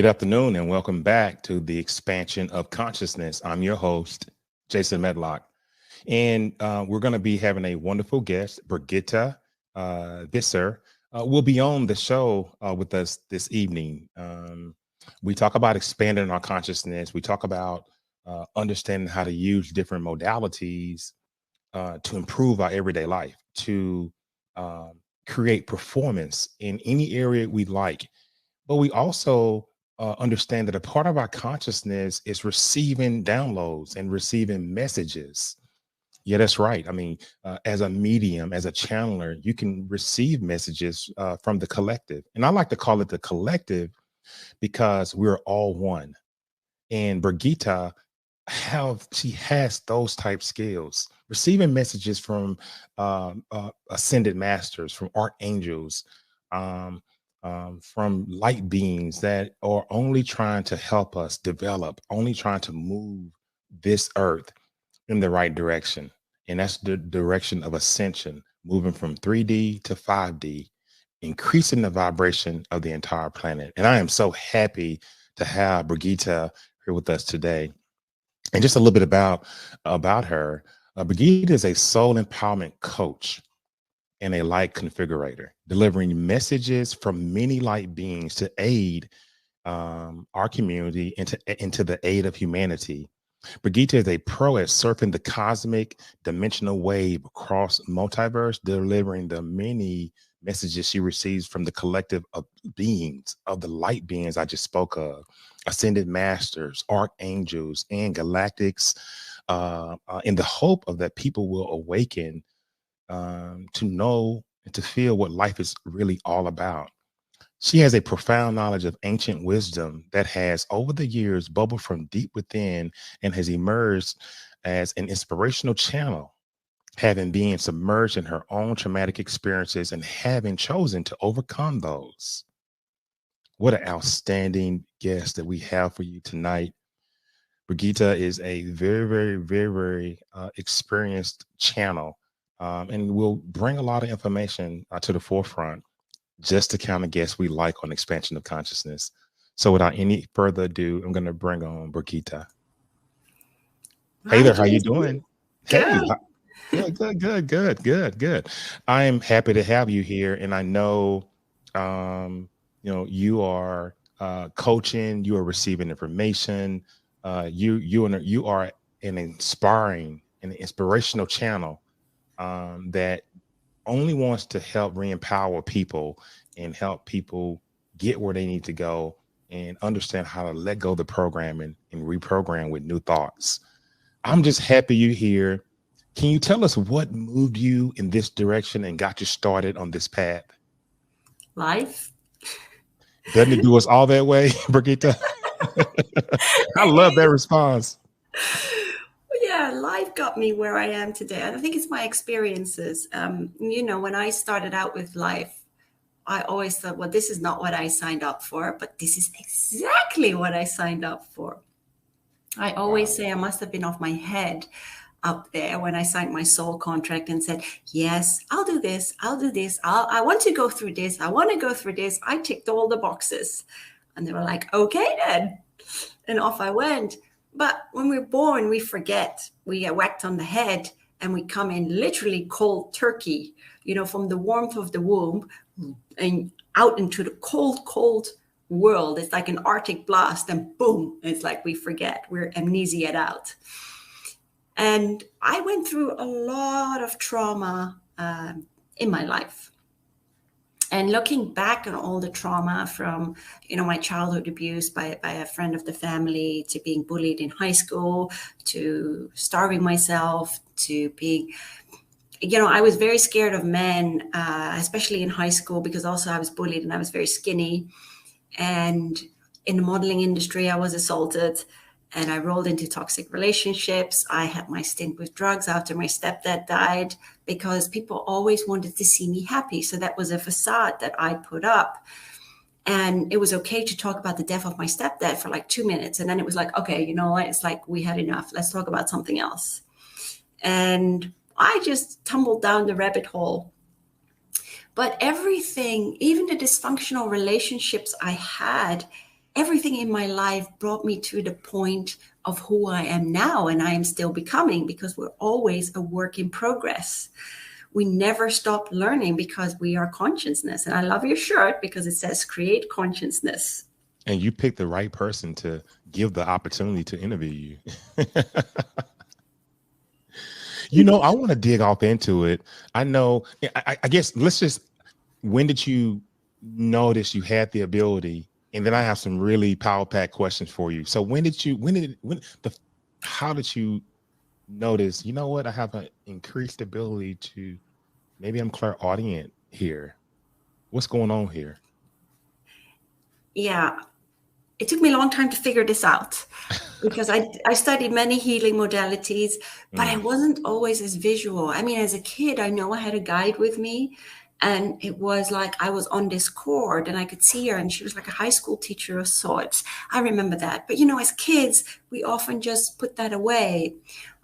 Good afternoon and welcome back to the expansion of consciousness. I'm your host, Jason Medlock, and we're going to be having a wonderful guest, Brigitta Visser, will be on the show with us this evening. We talk about expanding our consciousness. We talk about understanding how to use different modalities to improve our everyday life, to um, create performance in any area we like. But we also understand that a part of our consciousness is receiving downloads and receiving messages. Yeah, that's right. I mean, as a medium, as a channeler, you can receive messages from the collective. And I like to call it the collective because we're all one. And Brigitta she has those type skills, receiving messages from ascended masters, from archangels, um, from light beings that are only trying to help us develop, only trying to move this earth in the right direction. And that's the direction of ascension, moving from 3D to 5D, increasing the vibration of the entire planet. And I am so happy to have Brigitta here with us today. And just a little bit about her. Brigitte is a soul empowerment coach and a light configurator, delivering messages from many light beings to aid our community into the aid of humanity. Brigitte is a pro at surfing the cosmic dimensional wave across multiverse, delivering the many messages she receives from the collective of beings, of the light beings I just spoke of, ascended masters, archangels, and galactics, in the hope of that people will awaken to know and to feel what life is really all about. She has a profound knowledge of ancient wisdom that has, over the years, bubbled from deep within and has emerged as an inspirational channel, having been submerged in her own traumatic experiences and having chosen to overcome those. What an outstanding guest that we have for you tonight. Brigitta is a very experienced channel and will bring a lot of information to the forefront, just the kind of guests we like on expansion of consciousness. So without any further ado, I'm going to bring on Brigitta. Hey Hi, there, how you Jason. doing? Hey, Good. good. I am happy to have you here, and I know, you are coaching, you are receiving information, you are an inspiring and inspirational channel that only wants to help re-empower people and help people get where they need to go and understand how to let go of the programming and reprogram with new thoughts. I'm just happy you're here. Can you tell us what moved you in this direction and got you started on this path? Life. Doesn't it do us all that way, Brigitte? I love that response. Yeah, life got me where I am today. I think it's my experiences. When I started out with life, I always thought, well, this is not what I signed up for, but this is exactly what I signed up for. I always Wow. say I must have been off my head up there when I signed my soul contract and said, yes, I'll do this. I'll do this. I want to go through this. I want to go through this. I ticked all the boxes. And they were like, okay, then. And off I went. But when we're born, we forget. We get whacked on the head and we come in literally cold turkey, from the warmth of the womb and out into the cold world. It's like an Arctic blast and boom, it's like we forget. We're amnesiaed out. And I went through a lot of trauma in my life. And looking back on all the trauma from, my childhood abuse by a friend of the family, to being bullied in high school, to starving myself, to being, I was very scared of men, especially in high school, because also I was bullied and I was very skinny. And in the modeling industry, I was assaulted and I rolled into toxic relationships. I had my stint with drugs after my stepdad died because people always wanted to see me happy. So that was a facade that I put up. And it was okay to talk about the death of my stepdad for like 2 minutes. And then it was like, okay, you know what? It's like, we had enough. Let's talk about something else. And I just tumbled down the rabbit hole. But everything, even the dysfunctional relationships I had, everything in my life brought me to the point of who I am now, and I am still becoming, because we're always a work in progress. We never stop learning because we are consciousness. And I love your shirt because it says create consciousness. And you picked the right person to give the opportunity to interview you. You know, I want to dig off into it. I know, I guess let's just, when did you notice you had the ability? And then I have some really power pack questions for you. So how did you notice, you know what, I have an increased ability to, maybe I'm clairaudient here. What's going on here? Yeah, it took me a long time to figure this out because I studied many healing modalities, but I wasn't always as visual. I mean, as a kid, I know I had a guide with me, and it was like I was on this cord and I could see her, and she was like a high school teacher of sorts. I remember that. But, you know, as kids, we often just put that away.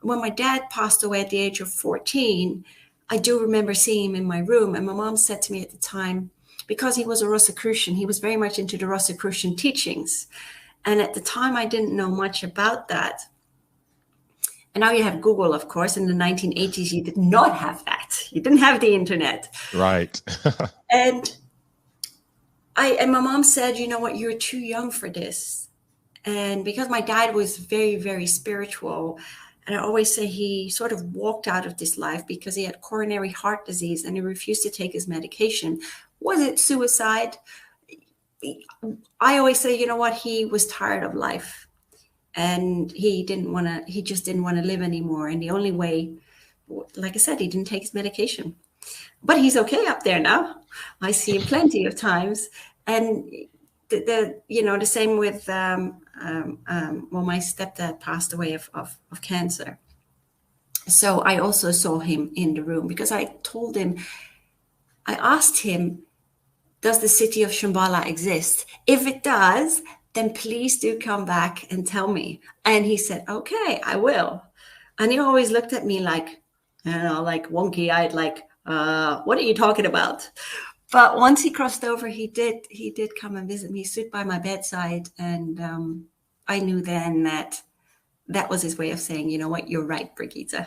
When my dad passed away at the age of 14, I do remember seeing him in my room, and my mom said to me at the time, because he was a Rosicrucian, he was very much into the Rosicrucian teachings. And at the time, I didn't know much about that. And now you have Google, of course. In the 1980s, you did not have that. You didn't have the internet. Right. And my mom said, you know what, you're too young for this. And because my dad was very, very spiritual, and I always say he sort of walked out of this life because he had coronary heart disease and he refused to take his medication. Was it suicide? I always say, you know what, he was tired of life and he just didn't want to live anymore. And the only way, like I said, he didn't take his medication, but he's okay up there now. I see him plenty of times. And the same with, my stepdad passed away of cancer. So I also saw him in the room because I asked him, does the city of Shambhala exist? If it does, then please do come back and tell me. And he said, okay, I will. And he always looked at me like, like wonky-eyed, like, what are you talking about? But once he crossed over, he did come and visit me, stood by my bedside. And I knew then that was his way of saying, you know what, you're right, Brigitte.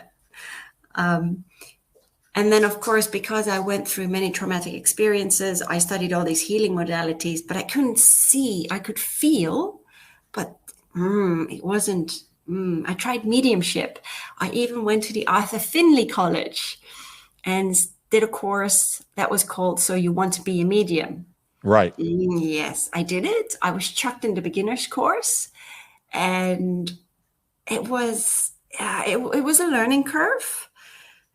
And then, of course, because I went through many traumatic experiences, I studied all these healing modalities, but I couldn't see. I could feel, but it wasn't. I tried mediumship. I even went to the Arthur Findlay College and did a course that was called So You Want to Be a Medium. Right. Yes, I did it. I was chucked in the beginner's course, and it was it was a learning curve.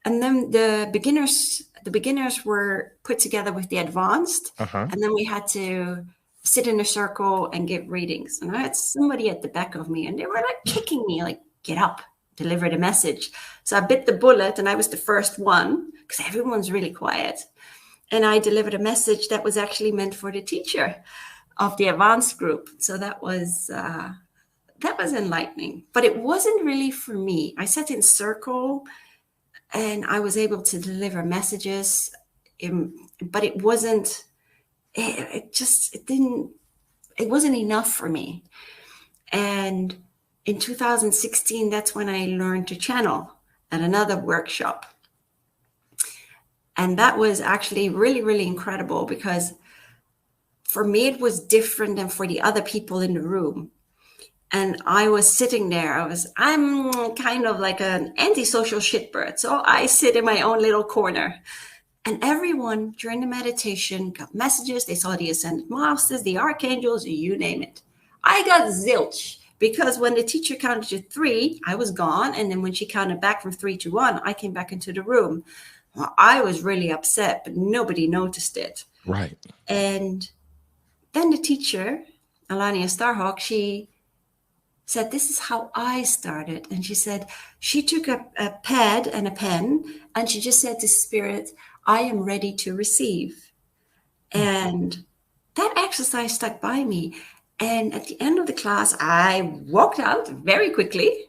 And then the beginners were put together with the advanced, and then we had to sit in a circle and give readings. And I had somebody at the back of me, and they were like kicking me, like, get up, deliver the message. So I bit the bullet, and I was the first one because everyone's really quiet. And I delivered a message that was actually meant for the teacher of the advanced group. So that was enlightening, but it wasn't really for me. I sat in circle and I was able to deliver messages, but it wasn't enough for me. And in 2016, that's when I learned to channel at another workshop. And that was actually really, really incredible because for me, it was different than for the other people in the room. And I was sitting there. I'm kind of like an antisocial shitbird. So I sit in my own little corner. And everyone during the meditation got messages. They saw the Ascended Masters, the Archangels, you name it. I got zilch because when the teacher counted to 3, I was gone. And then when she counted back from 3 to 1, I came back into the room. Well, I was really upset, but nobody noticed it. Right. And then the teacher, Alania Starhawk, she said, this is how I started. And she said, she took a pad and a pen and she just said to Spirit, I am ready to receive. And that exercise stuck by me. And at the end of the class, I walked out very quickly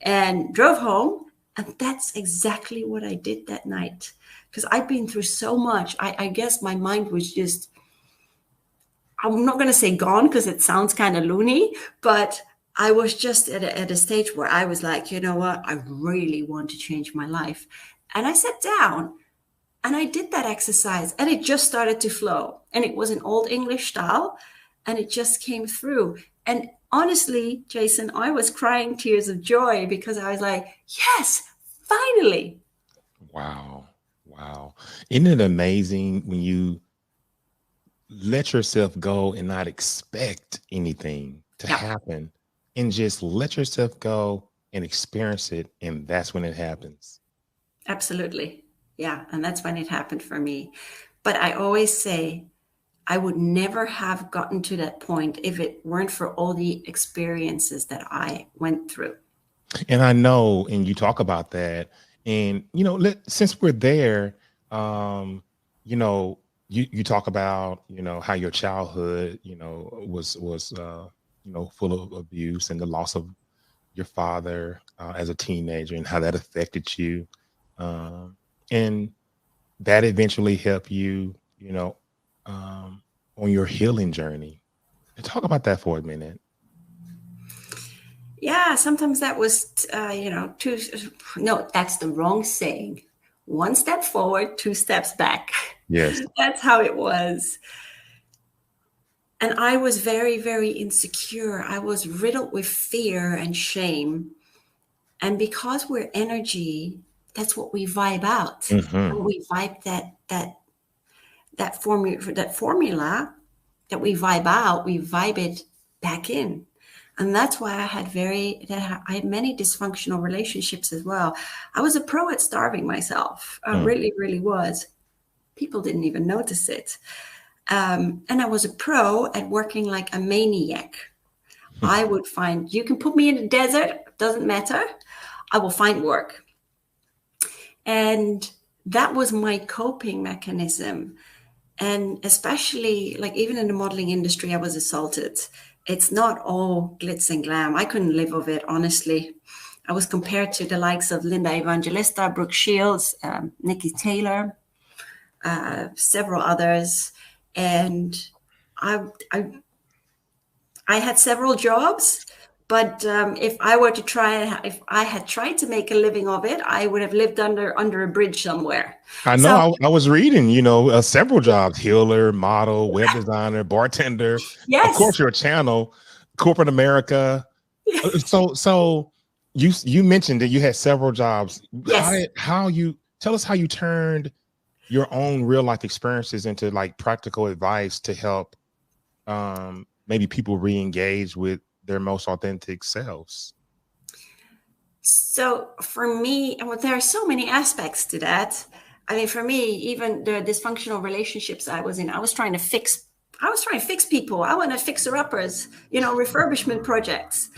and drove home. And that's exactly what I did that night. Because I'd been through so much. I guess my mind was just, I'm not going to say gone because it sounds kind of loony, but I was just at a stage where I was like, you know what, I really want to change my life. And I sat down and I did that exercise and it just started to flow. And it was an old English style and it just came through. And honestly, Jason, I was crying tears of joy because I was like, yes, finally. Wow. Wow. Isn't it amazing when you let yourself go and not expect anything to happen and just let yourself go and experience it? And that's when it happens. Absolutely. Yeah. And that's when it happened for me. But I always say I would never have gotten to that point if it weren't for all the experiences that I went through. And I know, and you talk about that, and since we're there, you talk about how your childhood was full of abuse and the loss of your father as a teenager and how that affected you, and that eventually helped you on your healing journey. And talk about that for a minute. Yeah, sometimes that was, no, that's the wrong saying. One step forward, two steps back. Yes. That's how it was. And I was very, very insecure. I was riddled with fear and shame. And because we're energy, that's what we vibe out. Mm-hmm. We vibe that formula that we vibe out, we vibe it back in. And that's why I had many dysfunctional relationships as well. I was a pro at starving myself. I really, really was. People didn't even notice it. And I was a pro at working like a maniac. I would find, you can put me in the desert, doesn't matter. I will find work. And that was my coping mechanism. And especially like even in the modeling industry, I was assaulted. It's not all glitz and glam. I couldn't live of it, honestly. I was compared to the likes of Linda Evangelista, Brooke Shields, Nikki Taylor, several others. And I had several jobs, but if I had tried to make a living of it, I would have lived under a bridge somewhere. I know. I was reading, several jobs: healer, model, web designer, bartender. Yes. Of course, your channel, corporate America. So you mentioned that you had several jobs. Yes. Tell us how you turned your own real life experiences into like practical advice to help maybe people re-engage with their most authentic selves. So for me, there are so many aspects to that. I mean, for me, even the dysfunctional relationships I was in, I was trying to fix people. I want to fixer-uppers, refurbishment projects.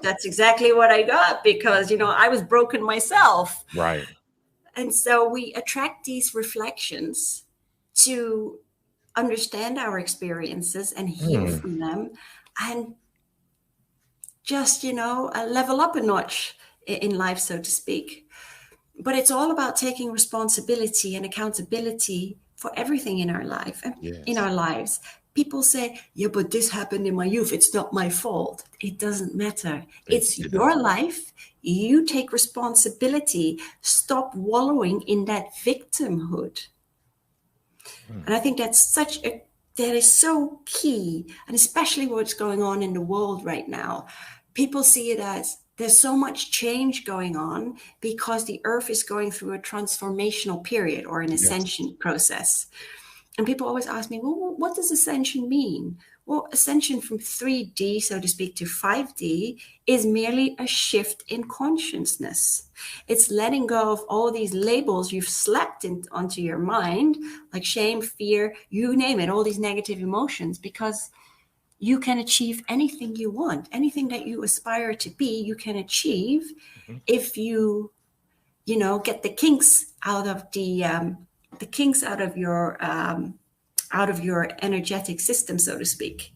That's exactly what I got because, I was broken myself. Right. And so we attract these reflections to understand our experiences and heal from them and just, level up a notch in life, so to speak. But it's all about taking responsibility and accountability for everything in our life and in our lives. People say, yeah, but this happened in my youth. It's not my fault. It doesn't matter. It's your life. You take responsibility. Stop wallowing in that victimhood. And I think that is so key, and especially what's going on in the world right now. People see it as there's so much change going on because the earth is going through a transformational period or an ascension process. And people always ask me, well, what does ascension mean? Well, ascension from 3D, so to speak, to 5D is merely a shift in consciousness. It's letting go of all these labels you've slapped onto your mind, like shame, fear, you name it, all these negative emotions, because you can achieve anything you want, anything that you aspire to be, you can achieve if you, get the kinks out of out of your energetic system, so to speak.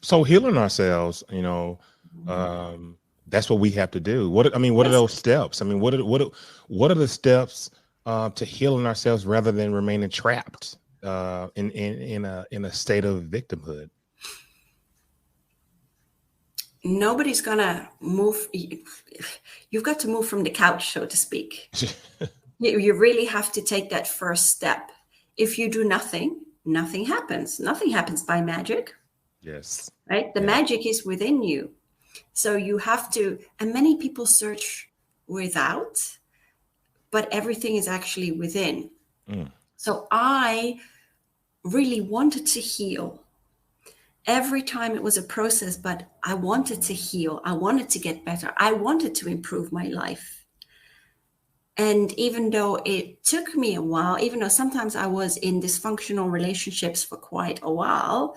So healing ourselves, that's what we have to do. What are those steps? I mean, what are the steps to healing ourselves rather than remaining trapped in a state of victimhood. Nobody's gonna move. You've got to move from the couch, so to speak. You really have to take that first step. If you do nothing, nothing happens. Nothing happens by magic. Yes. Right? The magic is within you. So you have to, and many people search without, but everything is actually within. So I really wanted to heal. Every time it was a process, but I wanted to heal. I wanted to get better. I wanted to improve my life. And even though it took me a while, even though sometimes I was in dysfunctional relationships for quite a while,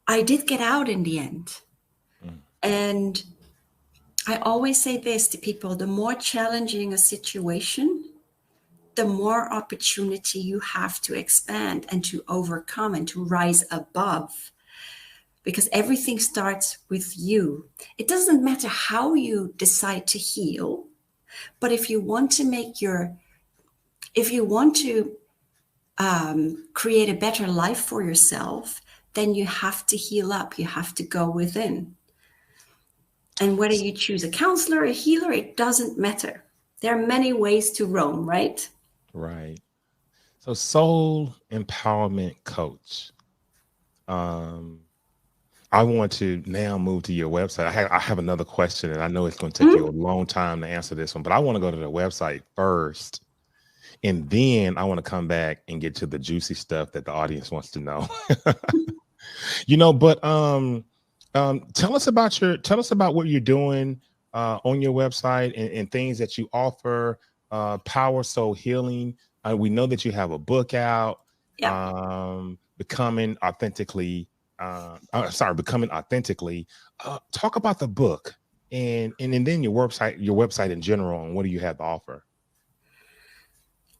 I did get out in the end. And I always say this to people: the more challenging a situation, the more opportunity you have to expand and to overcome and to rise above. Because everything starts with you. It doesn't matter how you decide to heal, but if you want to create a better life for yourself, then you have to heal up. You have to go within. And whether you choose a counselor, a healer, it doesn't matter. There are many ways to roam, right? Right. So, soul empowerment coach. I want to now move to your website. I have another question, and I know it's going to take you a long time to answer this one, but I want to go to the website first, and then I want to come back and get to the juicy stuff that the audience wants to know. But tell us about what you're doing on your website and things that you offer. Power Soul Healing. We know that you have a book out. Yeah. Becoming Authentically. Becoming Authentically. Talk about the book and then your website in general, and what do you have to offer?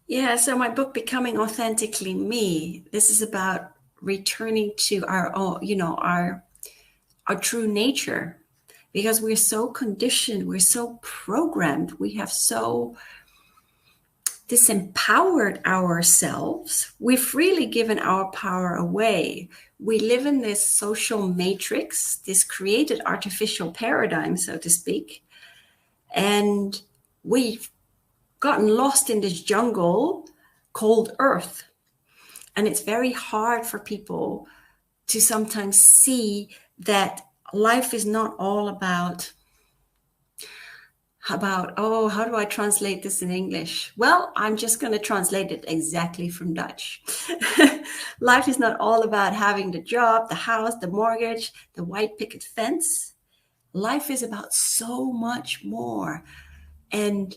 Yeah, so my book, Becoming Authentically Me, this is about returning to our own, our true nature, because we're so conditioned, we're so programmed, we have so disempowered ourselves. We've really given our power away. We live in this social matrix, this created artificial paradigm, so to speak. And we've gotten lost in this jungle called Earth. And it's very hard for people to sometimes see that life is not all about how do I translate this in English? Well, I'm just going to translate it exactly from Dutch. Life is not all about having the job, the house, the mortgage, the white picket fence. Life is about so much more. And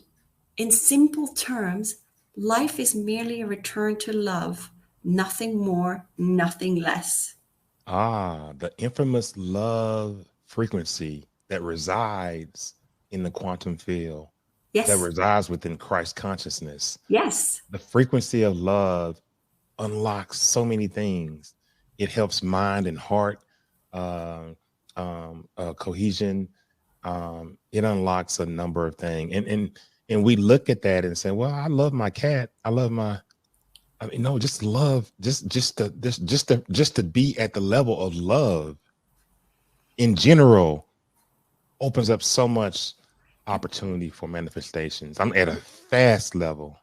in simple terms, life is merely a return to love, nothing more, nothing less. The infamous love frequency that resides in the quantum field, that Yes. resides within Christ consciousness. Yes. The frequency of love unlocks so many things. It helps mind and heart cohesion. It unlocks a number of things, and we look at that and say, "Well, I love my cat. I love my." I mean, no, just love, just to be at the level of love in general opens up so much opportunity for manifestations. I'm at a fast level.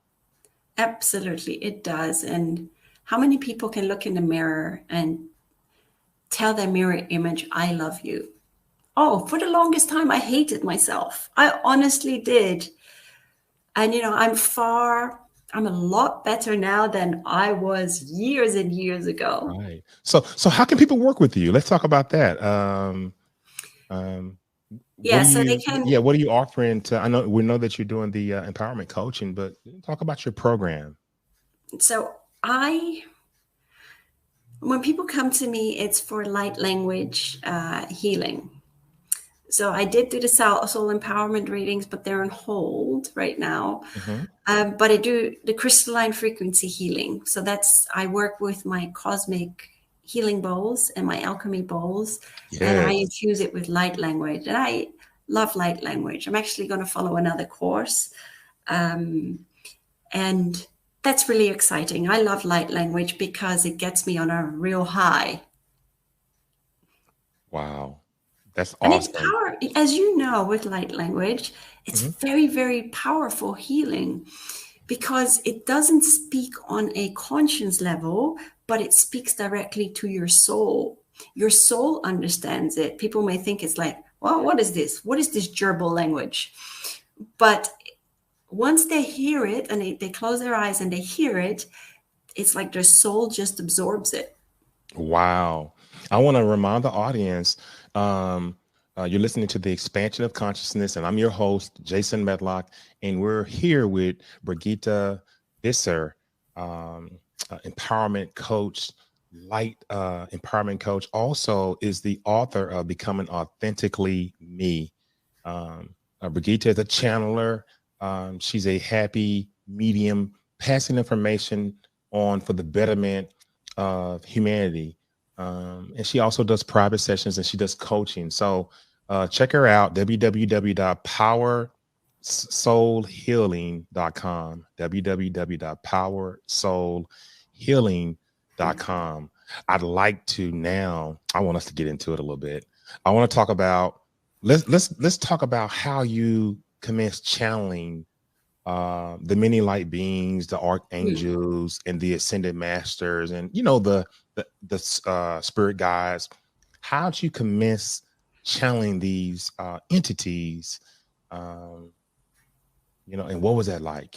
Absolutely, it does. And how many people can look in the mirror and tell their mirror image, I love you? Oh, for the longest time, I hated myself. I honestly did. And, I'm a lot better now than I was years and years ago. Right. So how can people work with you? Let's talk about that. Yeah, so they can. Yeah, what are you offering to? We know that you're doing the empowerment coaching, but talk about your program. So when people come to me, it's for light language healing. So I did do the soul empowerment readings, but they're on hold right now. Mm-hmm. But I do the crystalline frequency healing. So I work with my cosmic healing bowls and my alchemy bowls, and I infuse it with light language. And I love light language. I'm actually going to follow another course. And That's really exciting. I love light language because it gets me on a real high. Wow. That's And it's awesome. power, as you know, with light language, it's Mhm. very, very powerful healing because it doesn't speak on a conscience level, but it speaks directly to your soul. Your soul understands it. People may think it's like, well, what is this? What is this gerbil language? But once they hear it and they close their eyes and they hear it, it's like their soul just absorbs it. Wow. I want to remind the audience, um, you're listening to the expansion of consciousness, and I'm your host, Jason Medlock, and we're here with Brigitte Visser, um, empowerment coach, light empowerment coach, also is the author of Becoming Authentically Me. Brigitte is a channeler. She's a happy medium, passing information on for the betterment of humanity. And she also does private sessions and she does coaching. So check her out, www.powersoulhealing.com, www.powersoulhealing.com. I'd like to now, I want us to get into it a little bit. I want to talk about, let's talk about how you commence channeling the many light beings, the Mm. archangels, and the ascended masters, and the spirit guides. How'd you commence channeling these entities? Um, and what was that like?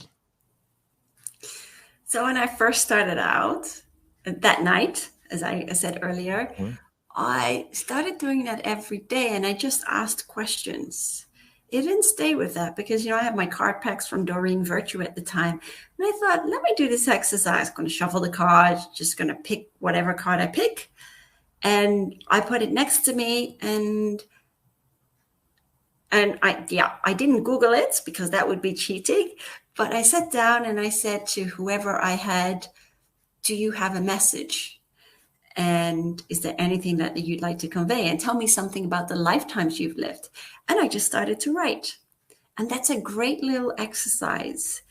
So when I first started out that night, as I said earlier, Mhm. I started doing that every day and I just asked questions. It didn't stay with that because, I have my card packs from Doreen Virtue at the time. And I thought, let me do this exercise. I'm going to shuffle the cards, just going to pick whatever card I pick. And I put it next to me and I didn't Google it because that would be cheating. But I sat down and I said to whoever I had, do you have a message? And is there anything that you'd like to convey? And tell me something about the lifetimes you've lived. And I just started to write. And that's a great little exercise.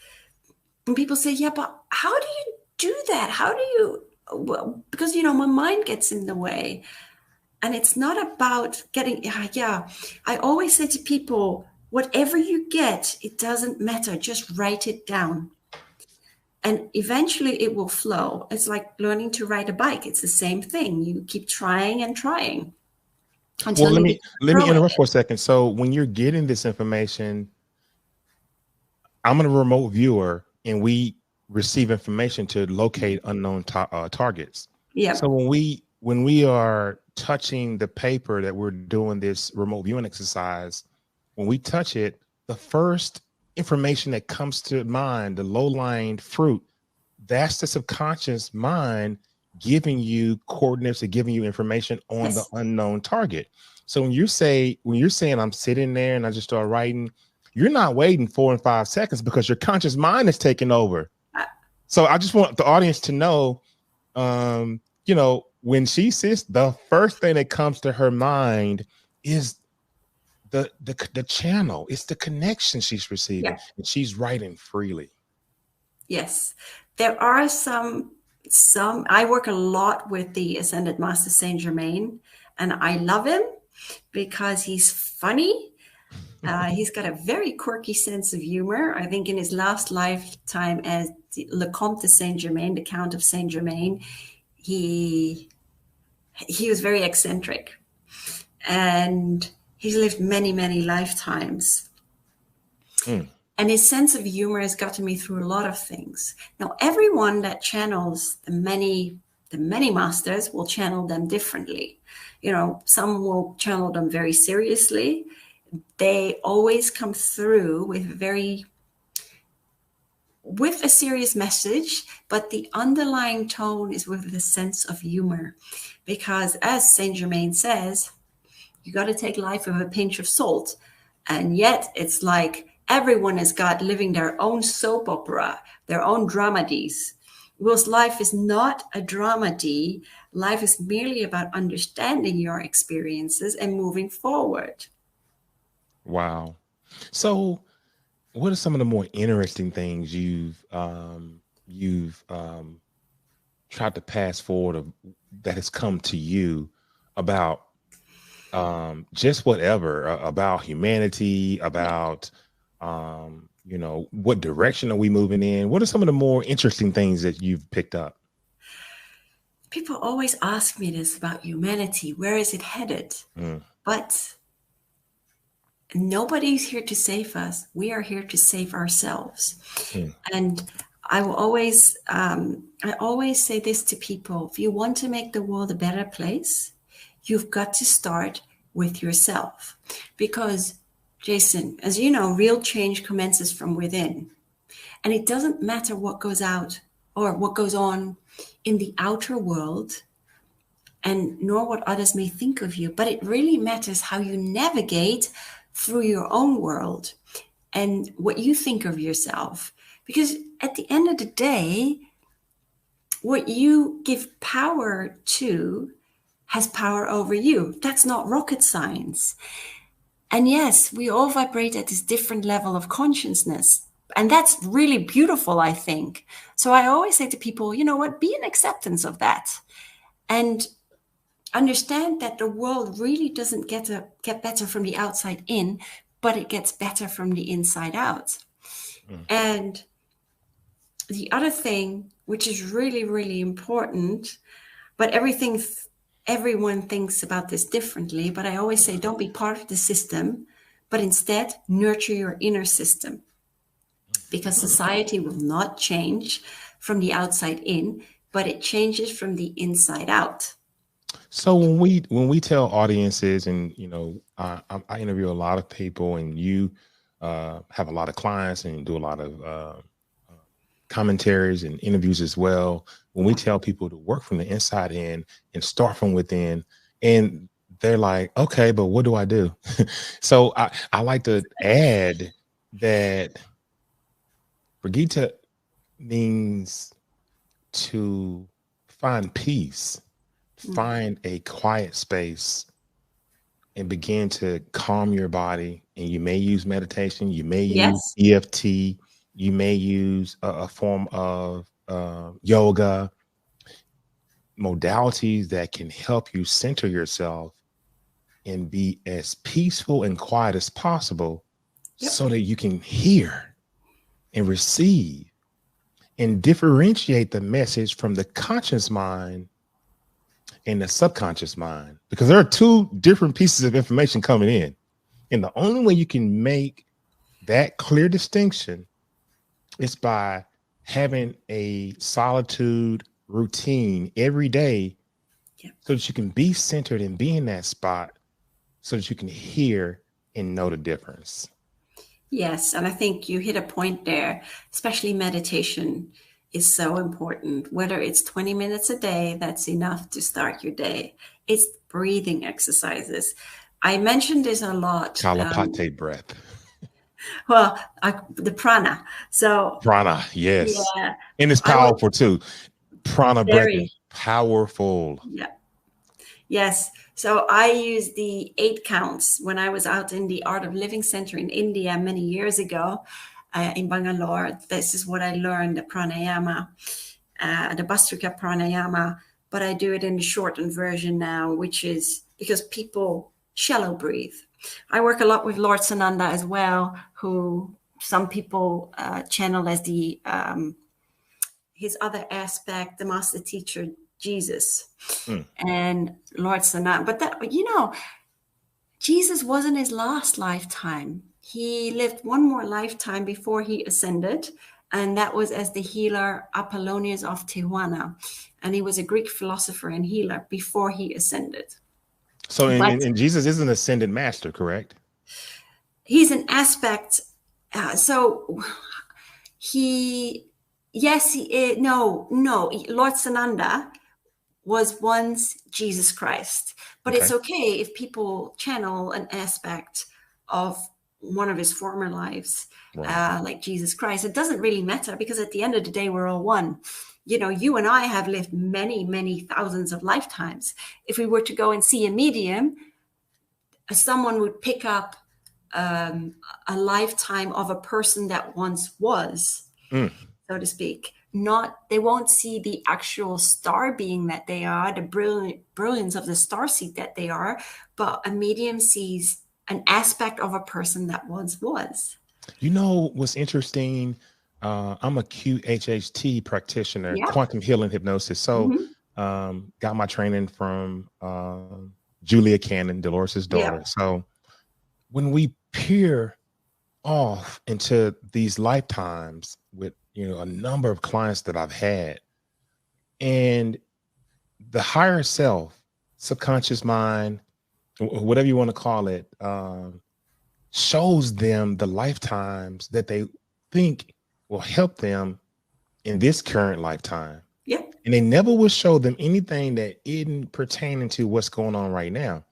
And people say, yeah, but how do you do that? How do you? Well, because, my mind gets in the way. And it's not about getting, yeah. I always say to people, whatever you get, it doesn't matter. Just write it down. And eventually it will flow. It's like learning to ride a bike. It's the same thing. You keep trying and trying Well, until let you me become let me pro at interrupt it. for a second. So when you're getting this information, I'm a remote viewer, and we receive information to locate unknown targets. So Yep. when we are touching the paper that we're doing this remote viewing exercise, when we touch it, the first information that comes to mind, the low-lying fruit, that's the subconscious mind giving you coordinates or giving you information on the Yes. unknown target. So when you're saying I'm sitting there and I just start writing, you're not waiting 4 and 5 seconds because your conscious mind is taking over. Uh, So I just want the audience to know, when she sits, the first thing that comes to her mind is the channel. It's the connection she's receiving, yeah. and she's writing freely. Yes. There are some I work a lot with the Ascended Master Saint Germain, and I love him because he's funny. He's got a very quirky sense of humor. I think in his last lifetime as Le Comte de Saint Germain, the Count of Saint Germain, he he was very eccentric, and he's lived many, many lifetimes. Mm. And his sense of humor has gotten me through a lot of things. Now, everyone that channels the many masters will channel them differently. Some will channel them very seriously. They always come through with a serious message, but the underlying tone is with a sense of humor. Because as Saint Germain says, you got to take life with a pinch of salt. And yet it's like everyone has got living their own soap opera, their own dramedies. Whilst life is not a dramedy, life is merely about understanding your experiences and moving forward. Wow. So what are some of the more interesting things you've you've tried to pass forward that has come to you about just whatever about humanity, about what direction are we moving in? What are some of the more interesting things that you've picked up? People always ask me this about humanity. Where is it headed? Mm. But nobody's here to save us. We are here to save ourselves. Mm. And I always say this to people: if you want to make the world a better place, you've got to start with yourself. Because, Jason, as you know, real change commences from within. And it doesn't matter what goes out or what goes on in the outer world, and nor what others may think of you, but it really matters how you navigate through your own world and what you think of yourself. Because at the end of the day, what you give power to has power over you. That's not rocket science. And yes, we all vibrate at this different level of consciousness. And that's really beautiful, I think. So I always say to people, you know what, be in acceptance of that. And understand that the world really doesn't get better from the outside in, but it gets better from the inside out. Mm. And the other thing, which is really, really important, but everyone thinks about this differently, but I always say, don't be part of the system, but instead nurture your inner system, because society will not change from the outside in, but it changes from the inside out. So when we tell audiences, and I interview a lot of people, and you have a lot of clients and do a lot of commentaries and interviews as well. When we tell people to work from the inside in and start from within, and they're like, okay, but what do I do? So I like to add that Brigitte means to find peace, find a quiet space, and begin to calm your body. And you may use meditation, you may use EFT, you may use a form of yoga, modalities that can help you center yourself and be as peaceful and quiet as possible, so that you can hear and receive and differentiate the message from the conscious mind and the subconscious mind, because there are two different pieces of information coming in. And the only way you can make that clear distinction is by having a solitude routine every day, so that you can be centered and be in that spot, so that you can hear and know the difference. Yes, and I think you hit a point there, especially meditation is so important. Whether it's 20 minutes a day, that's enough to start your day. It's breathing exercises. I mentioned this a lot. Kalapate breath. Well, the prana. So prana, yes. Yeah. And it's powerful too. Prana breath is powerful. Yeah. Yes. So I used the 8 counts when I was out in the Art of Living Center in India many years ago, in Bangalore. This is what I learned, the pranayama, the Bhastrika pranayama, but I do it in the shortened version now, which is because people shallow breathe. I work a lot with Lord Sananda as well, who some people channel as the his other aspect, the master teacher, Jesus. And Lord Sananda. But that, Jesus wasn't his last lifetime. He lived one more lifetime before he ascended, and that was as the healer Apollonius of Tijuana. And he was a Greek philosopher and healer before he ascended. So and Jesus is an ascended master, correct? He's an aspect. So he is. No. Lord Sananda was once Jesus Christ. But It's okay if people channel an aspect of one of his former lives, like Jesus Christ. It doesn't really matter, because at the end of the day, we're all one. You and I have lived many, many thousands of lifetimes. If we were to go and see a medium, someone would pick up a lifetime of a person that once was, so to speak. they won't see the actual star being that they are, the brilliance of the star seed that they are, but a medium sees an aspect of a person that once was. You know what's interesting? I'm a QHHT practitioner, Yeah. quantum healing hypnosis. So, Mm-hmm. got my training from Julia Cannon, Dolores' Yeah. daughter. So, when we peer off into these lifetimes with a number of clients that I've had, and the higher self, subconscious mind, whatever you want to call it, shows them the lifetimes that they think will help them in this current lifetime. Yeah. And they never will show them anything that isn't pertaining to what's going on right now.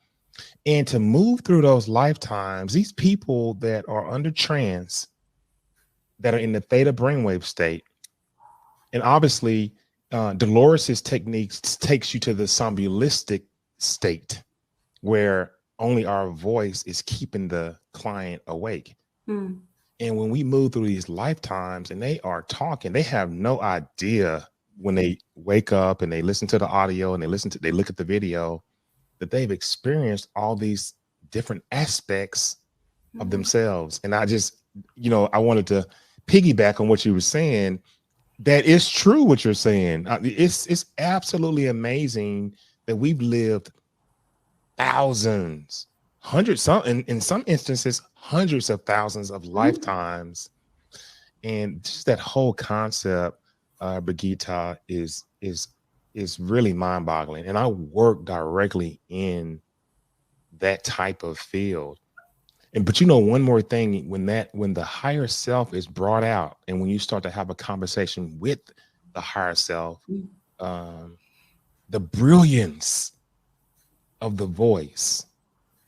And to move through those lifetimes, these people that are under trance, that are in the theta brainwave state, and obviously Dolores's techniques takes you to the somnambulistic state where only our voice is keeping the client awake. Mm. And when we move through these lifetimes and they are talking, they have no idea when they wake up and they listen to the audio and they look at the video, that they've experienced all these different aspects of themselves. And I just, I wanted to piggyback on what you were saying. That is true what you're saying. It's absolutely amazing that we've lived thousands, hundreds, in some instances, hundreds of thousands of lifetimes. And just that whole concept, Brigitte, is really mind-boggling. And I work directly in that type of field. But one more thing, when the higher self is brought out, and when you start to have a conversation with the higher self, the brilliance of the voice,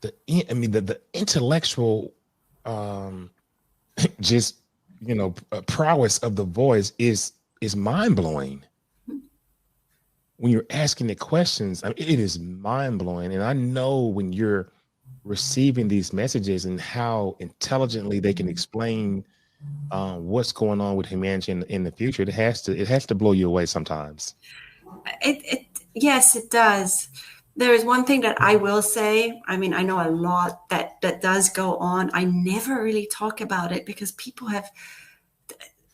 the intellectual, just prowess of the voice is mind-blowing. When you're asking the questions, it is mind-blowing. And I know when you're receiving these messages and how intelligently they can explain what's going on with humanity in the future, it has to blow you away sometimes. Yes, it does. There is one thing that I will say. I mean, I know a lot that does go on. I never really talk about it because people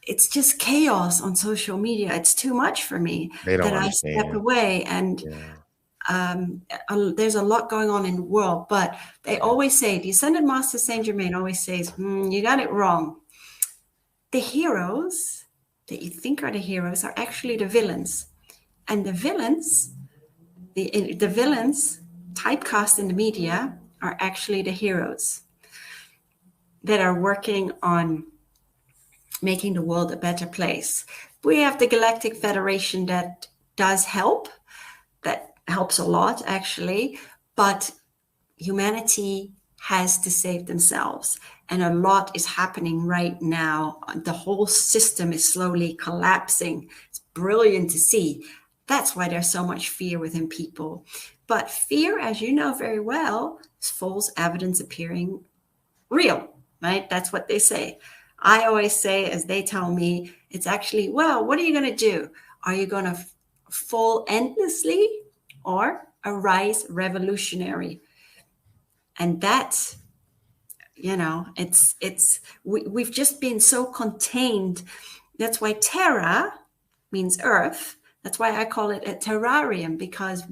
it's just chaos on social media. It's too much for me that I step away. And there's a lot going on in the world, but they always say, the Ascended Master Saint Germain always says, you got it wrong. The heroes that you think are the heroes are actually the villains. And the villains, the villains typecast in the media are actually the heroes that are working on making the world a better place. We have the Galactic Federation that does help. That helps a lot, actually. But humanity has to save themselves. And a lot is happening right now. The whole system is slowly collapsing. It's brilliant to see. That's why there's so much fear within people. But fear, as you know very well, is false evidence appearing real, right? That's what they say. I always say, as they tell me, it's actually, well, what are you going to do? Are you going to fall endlessly or arise revolutionary? And that's, we've just been so contained. That's why Terra means earth. That's why I call it a terrarium, because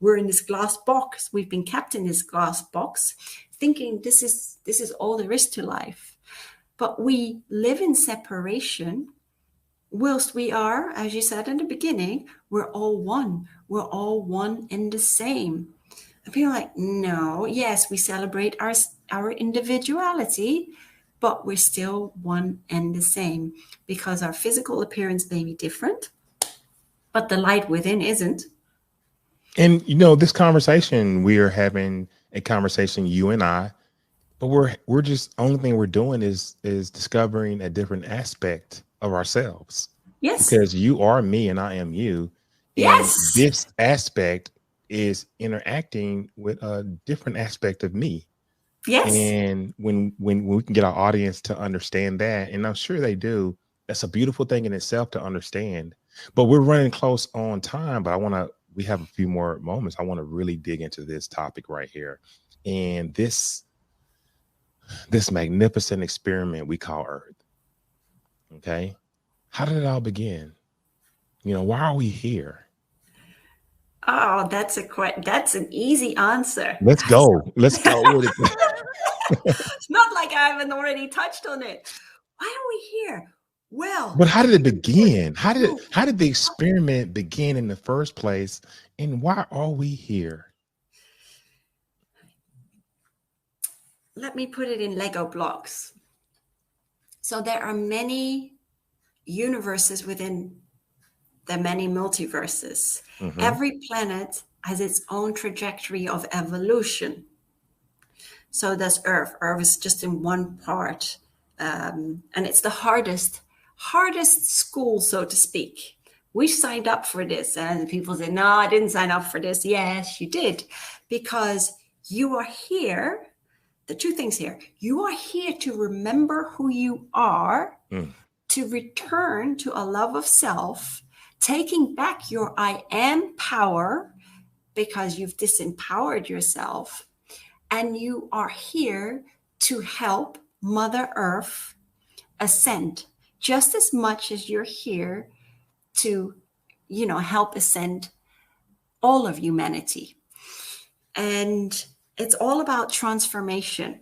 we're in this glass box. We've been kept in this glass box thinking this is all there is to life. But we live in separation whilst we are, as you said in the beginning, we're all one. We're all one and the same. And people are like, no, yes, we celebrate our individuality, but we're still one and the same, because our physical appearance may be different, but the light within isn't. And this conversation, we are having a conversation, you and I, but we're just, only thing we're doing is discovering a different aspect of ourselves. Yes. Because you are me and I am you. Yes. And this aspect is interacting with a different aspect of me. Yes. And when we can get our audience to understand that, and I'm sure they do, that's a beautiful thing in itself to understand. But we're running close on time, but we have a few more moments. I want to really dig into this topic right here. And this magnificent experiment we call Earth. Okay. How did it all begin? Why are we here? Oh, that's an easy answer. Let's go. Let's go with it. It's not like I haven't already touched on it. Why are we here? Well, but how did it begin? How did the experiment begin in the first place? And why are we here? Let me put it in Lego blocks. So there are many universes within the many multiverses. Mm-hmm. Every planet has its own trajectory of evolution. So does Earth. Earth is just in one part. And it's the hardest school, so to speak. We signed up for this. And people say, no, I didn't sign up for this. Yes, you did. Because you are here. The two things here. You are here to remember who you are, to return to a love of self, taking back your I am power because you've disempowered yourself. And you are here to help Mother Earth ascend just as much as you're here to, help ascend all of humanity. And it's all about transformation.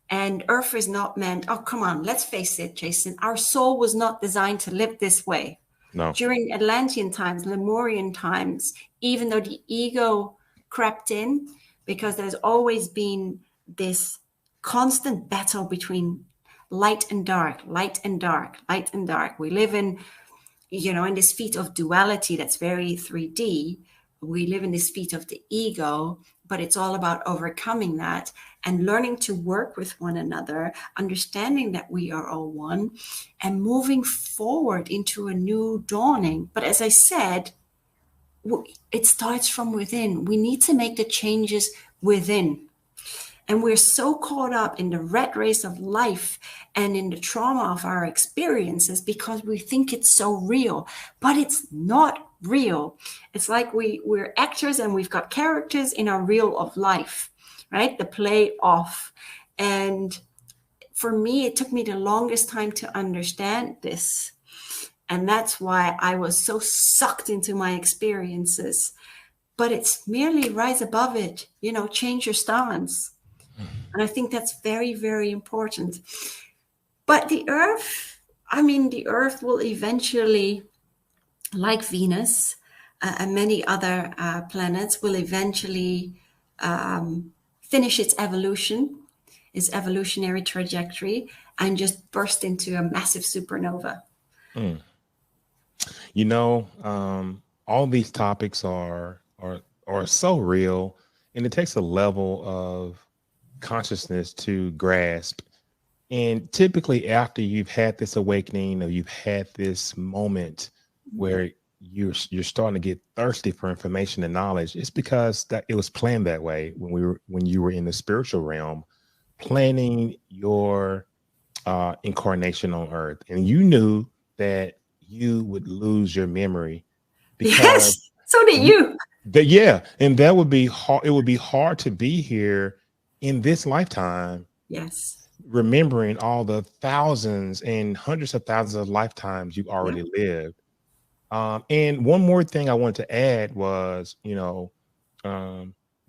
And Earth is not meant, oh, come on, let's face it, Jason. Our soul was not designed to live this way. No. During Atlantean times, Lemurian times, even though the ego crept in, because there's always been this constant battle between light and dark, light and dark, light and dark. We live in, in this feat of duality that's very 3D. We live in this feat of the ego, but it's all about overcoming that and learning to work with one another, understanding that we are all one and moving forward into a new dawning. But as I said, it starts from within. We need to make the changes within. And we're so caught up in the rat race of life and in the trauma of our experiences because we think it's so real, but it's not real. It's like we're actors and we've got characters in our reel of life, right? The play off. And for me, it took me the longest time to understand this. And that's why I was so sucked into my experiences. But it's merely rise above it, change your stance. And I think that's very, very important. But the Earth will eventually, like Venus and many other planets, will eventually finish its evolution, its evolutionary trajectory, and just burst into a massive supernova. All these topics are so real, and it takes a level of consciousness to grasp. And typically after you've had this awakening or you've had this moment where you're starting to get thirsty for information and knowledge, it's because that it was planned that way when you were in the spiritual realm, planning your incarnation on Earth. And you knew that you would lose your memory because yes, so did you. And that would be hard. It would be hard to be here in this lifetime. Yes. Remembering all the thousands and hundreds of thousands of lifetimes you've already lived. And one more thing I wanted to add was, while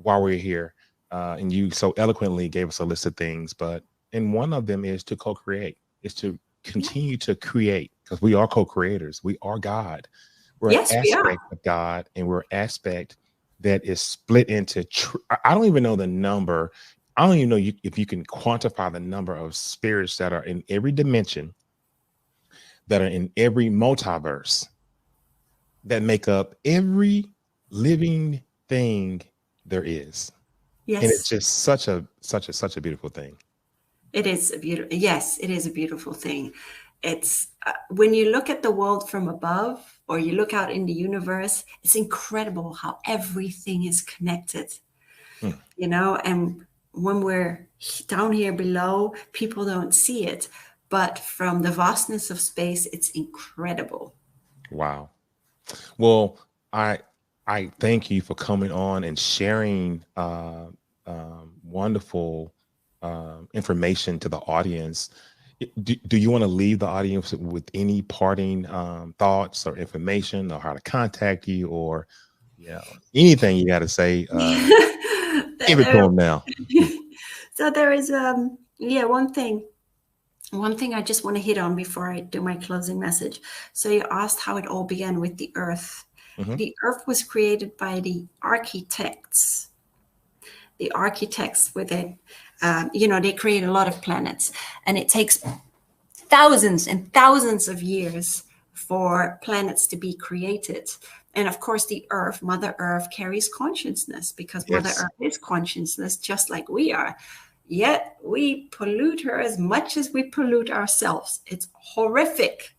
we're here, and you so eloquently gave us a list of things, and one of them is to co-create, is to continue to create, because we are co-creators. We are God. We're an aspect of God, and we're an aspect that is split into, I don't even know the number. I don't even know if you can quantify the number of spirits that are in every dimension, that are in every multiverse, that make up every living thing there is. Yes. And it's just such a beautiful thing. It is it is a beautiful thing. It's when you look at the world from above, or you look out in the universe, it's incredible how everything is connected, and when we're down here below, people don't see it. but from the vastness of space, it's incredible. Wow. Well, I I thank you for coming on and sharing wonderful information to the audience. Do you want to leave the audience with any parting thoughts or information, or how to contact you, or anything you got to say? Give it to There- them now. so there is yeah, one thing I just want to hit on before I do my closing message. So you asked how it all began with the earth. Hmm. The earth was created by the architects. The architects with it, they create a lot of planets, and it takes thousands and thousands of years for planets to be created. And of course, the earth, Mother Earth, carries consciousness, because Mother Yes. Earth is consciousness, just like we are. Yet we pollute her as much as we pollute ourselves. It's horrific.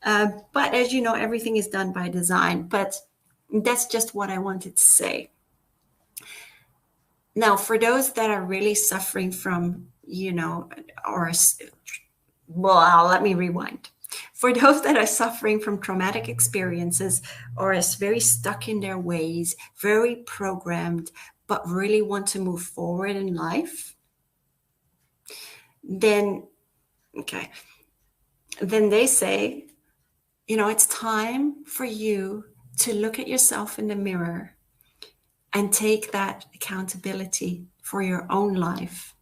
But as you know, everything is done by design. But that's just what I wanted to say. Now, for those that are really suffering from, or, well, let me rewind. For those that are suffering from traumatic experiences, or is very stuck in their ways, very programmed, but really want to move forward in life, then, okay, then they say, it's time for you to look at yourself in the mirror and take that accountability for your own life.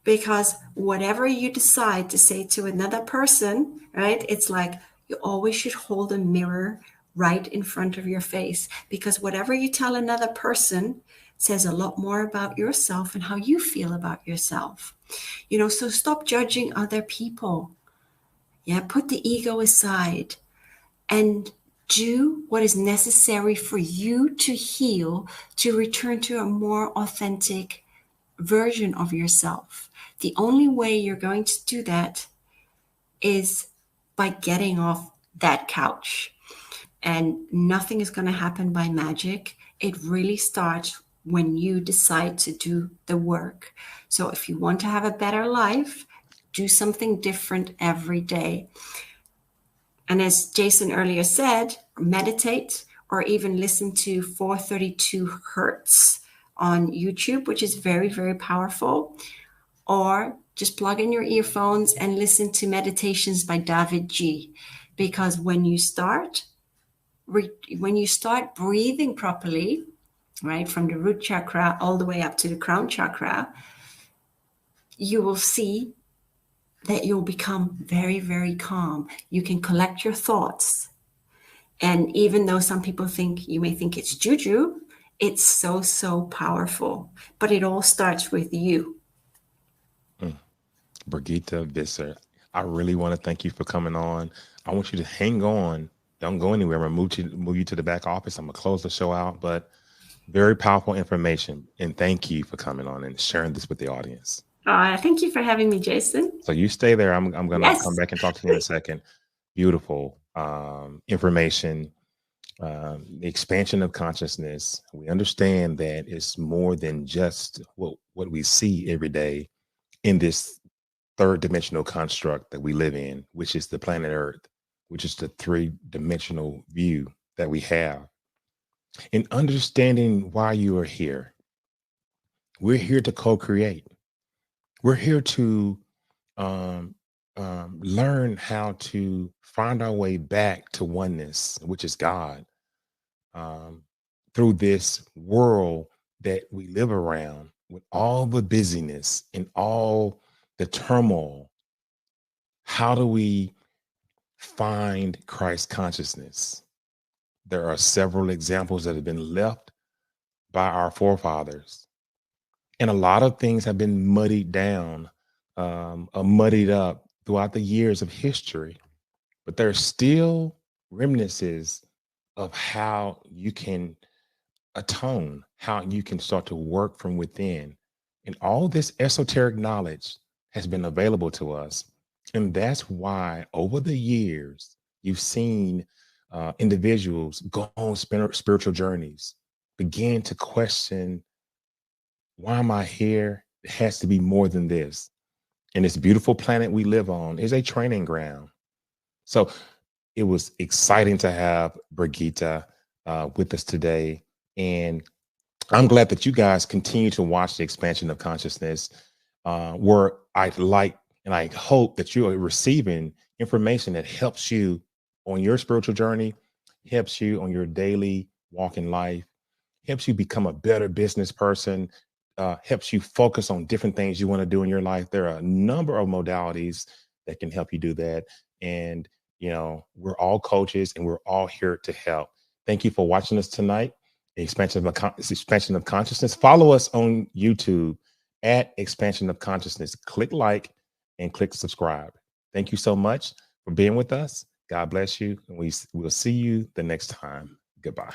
Because whatever you decide to say to another person, right, it's like you always should hold a mirror right in front of your face, because whatever you tell another person says a lot more about yourself and how you feel about yourself. So stop judging other people. Yeah, put the ego aside and do what is necessary for you to heal, to return to a more authentic version of yourself. The only way you're going to do that is by getting off that couch. And nothing is going to happen by magic. It really starts when you decide to do the work. So if you want to have a better life, do something different every day. And as Jason earlier said, meditate, or even listen to 432 hertz on YouTube, which is very, very powerful. Or just plug in your earphones and listen to meditations by David G. Because when you start breathing properly, right, from the root chakra all the way up to the crown chakra, you will see that you'll become very, very calm. You can collect your thoughts. And even though some people you may think it's juju, it's so, so powerful. But it all starts with you. Brigitte Visser, I really want to thank you for coming on. I want you to hang on. Don't go anywhere. I'm going to move you to the back office. I'm going to close the show out, but very powerful information. And thank you for coming on and sharing this with the audience. Thank you for having me, Jason. So you stay there. I'm going to Yes. come back and talk to you in a second. Beautiful information, the expansion of consciousness. We understand that it's more than just what we see every day in this third dimensional construct that we live in, which is the planet Earth, which is the three-dimensional view that we have. In understanding why you are here, we're here to co-create. We're here to learn how to find our way back to oneness, which is God, through this world that we live around, with all the busyness and all the turmoil. How do we find Christ consciousness? There are several examples that have been left by our forefathers, and a lot of things have been muddied down, muddied up throughout the years of history. But there's still remnants of how you can atone, how you can start to work from within. And all this esoteric knowledge has been available to us. And that's why over the years, you've seen individuals go on spiritual journeys, begin to question, why am I here? It has to be more than this. And this beautiful planet we live on is a training ground. So it was exciting to have Brigitte with us today. And I'm glad that you guys continue to watch the expansion of consciousness, where I like and I hope that you are receiving information that helps you on your spiritual journey, helps you on your daily walk in life, helps you become a better business person, helps you focus on different things you want to do in your life. There are a number of modalities that can help you do that. And, we're all coaches and we're all here to help. Thank you for watching us tonight. Expansion of consciousness. Follow us on YouTube at Expansion of Consciousness. Click like and click subscribe. Thank you so much for being with us. God bless you. And we'll see you the next time. Goodbye.